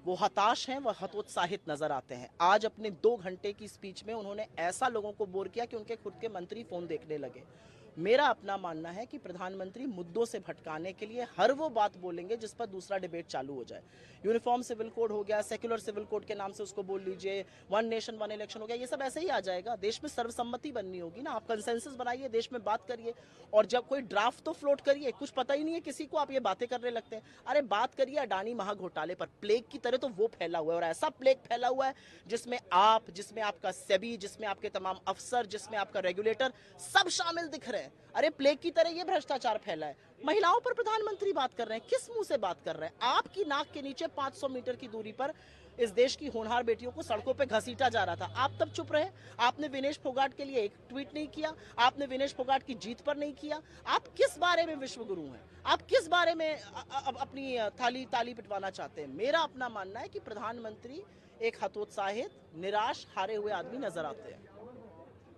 वो हताश हैं, वह हतोत्साहित नजर आते हैं। आज अपने 2 घंटे की स्पीच में उन्होंने ऐसा लोगों को बोर किया कि उनके खुद के मंत्री फोन देखने लगे। मेरा अपना मानना है कि प्रधानमंत्री मुद्दों से भटकाने के लिए हर वो बात बोलेंगे जिस पर दूसरा डिबेट चालू हो जाए। यूनिफॉर्म सिविल कोड हो गया, सेक्युलर सिविल कोड के नाम से उसको बोल लीजिए, वन नेशन वन इलेक्शन हो गया, ये सब ऐसे ही आ जाएगा। देश में सर्वसम्मति बननी होगी ना, आप कंसेंसस बनाइए, देश में बात करिए, और जब कोई ड्राफ्ट तो फ्लोट करिए। कुछ पता ही नहीं है किसी को, आप ये बातें करने लगते हैं। अरे बात करिए अडानी महाघोटाले पर, प्लेग की तरह तो वो फैला हुआ है, और ऐसा प्लेग फैला हुआ है जिसमें आपका सेबी, जिसमें आपके तमाम अफसर, जिसमें आपका रेगुलेटर, सब शामिल दिख रहे हैं। अरे प्लेग की तरह ये भ्रष्टाचार फैला है। महिलाओं पर प्रधानमंत्री बात कर रहे हैं, किस मुंह से बात कर रहे हैं? आपकी नाक के नीचे 500 मीटर की दूरी पर इस देश की होनहार बेटियों को सड़कों पे घसीटा जा रहा था, आप तब चुप रहे। आपने विनेश फोगाट के लिए एक ट्वीट नहीं किया, आपने विनेश फोगाट की जीत पर नहीं किया। आप किस बारे में विश्वगुरु हैं? आप किस बारे में अपनी ताली पिटवाना चाहते हैं? मेरा अपना मानना है कि प्रधानमंत्री एक हतोत्साहित, निराश, हारे हुए आदमी नजर आते हैं।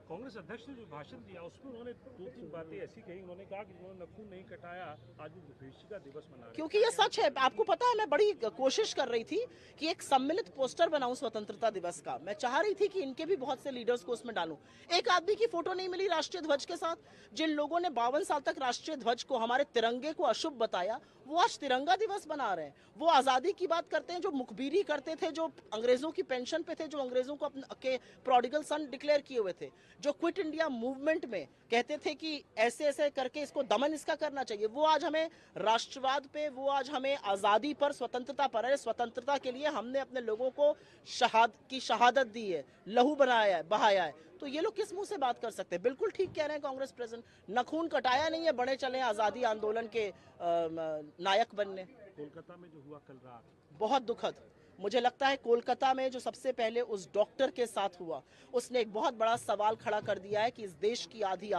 कांग्रेस अध्यक्ष ने जो भाषण दिया उसमें उन्होंने 2-3 बातें ऐसी कही। उन्होंने कहा कि उन्होंने नखून नहीं कटाया, आज वो विभीषिका दिवस मना रहे हैं। क्योंकि ये सच है। आपको पता है, मैं बड़ी कोशिश कर रही थी कि एक सम्मिलित पोस्टर बनाऊं स्वतंत्रता दिवस का। मैं चाह रही थी कि इनके भी बहुत से लीडर्स को उसमें डालूं। एक आदमी की फोटो नहीं मिली राष्ट्रीय ध्वज के साथ। जिन लोगों ने 52 साल तक राष्ट्रीय ध्वज को, हमारे तिरंगे को अशुभ बताया, वो आज तिरंगा दिवस मना रहे हैं। वो आजादी की बात करते हैं जो मुखबिरी करते थे, जो अंग्रेजों की पेंशन पे थे, जो अंग्रेजों को अपने प्रोडिगल सन डिक्लेयर किए हुए थे, जो क्विट इंडिया मूवमेंट में कहते थे कि ऐसे ऐसे करके इसको दमन इसका करना चाहिए, वो आज हमें राष्ट्रवाद पे, वो आज हमें आजादी पर, स्वतंत्रता पर। अरे स्वतंत्रता के लिए हमने अपने लोगों को शहादत दी है, लहू बनाया है, बहाया है। तो ये लोग किस मुंह से बात कर सकते हैं? बिल्कुल ठीक कह रहे हैं कांग्रेस प्रेसिडेंट, नखून कटाया नहीं है, बड़े चले आजादी आंदोलन के नायक बनने। कोलकाता में जो हुआ कल रात, बहुत दुखद। मुझे लगता है कोलकाता में जो सबसे पहले उस डॉक्टर के साथ हुआ, उसने एक बहुत बड़ा सवाल खड़ा कर दिया है कि इस देश की आधी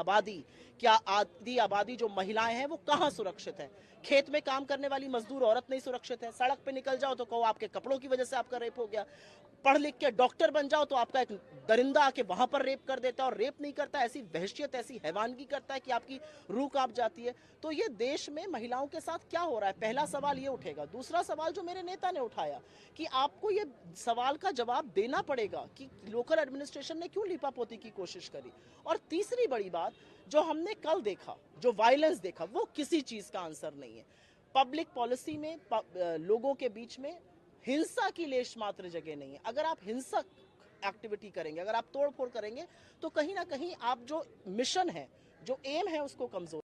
आबादी जो महिलाएं हैं वो कहाँ सुरक्षित है? खेत में काम करने वाली मजदूर औरत नहीं सुरक्षित है। सड़क पे निकल जाओ तो कहो आपके कपड़ों की वजह से आपका रेप हो गया। पढ़ लिख के डॉक्टर बन जाओ तो आपका एक दरिंदा आके वहां पर रेप कर देता है, और रेप नहीं करता, ऐसी वहशियत, ऐसी हैवानगी करता है कि आपकी रूह कांप जाती है। तो ये देश में महिलाओं के साथ क्या हो रहा है? पहला सवाल ये उठेगा। दूसरा सवाल जो मेरे नेता ने उठाया कि आपको ये सवाल का जवाब देना पड़ेगा कि लोकल एडमिनिस्ट्रेशन ने क्यों लीपापोती की कोशिश करी। और तीसरी बड़ी बात, जो हमने कल देखा, जो वायलेंस देखा, वो किसी चीज का आंसर नहीं है। पब्लिक पॉलिसी में लोगों के बीच में हिंसा की लेश मात्र जगह नहीं है। अगर आप हिंसक एक्टिविटी करेंगे, अगर आप तोड़फोड़ करेंगे, तो कहीं ना कहीं आप जो मिशन है, जो एम है, उसको कमजोर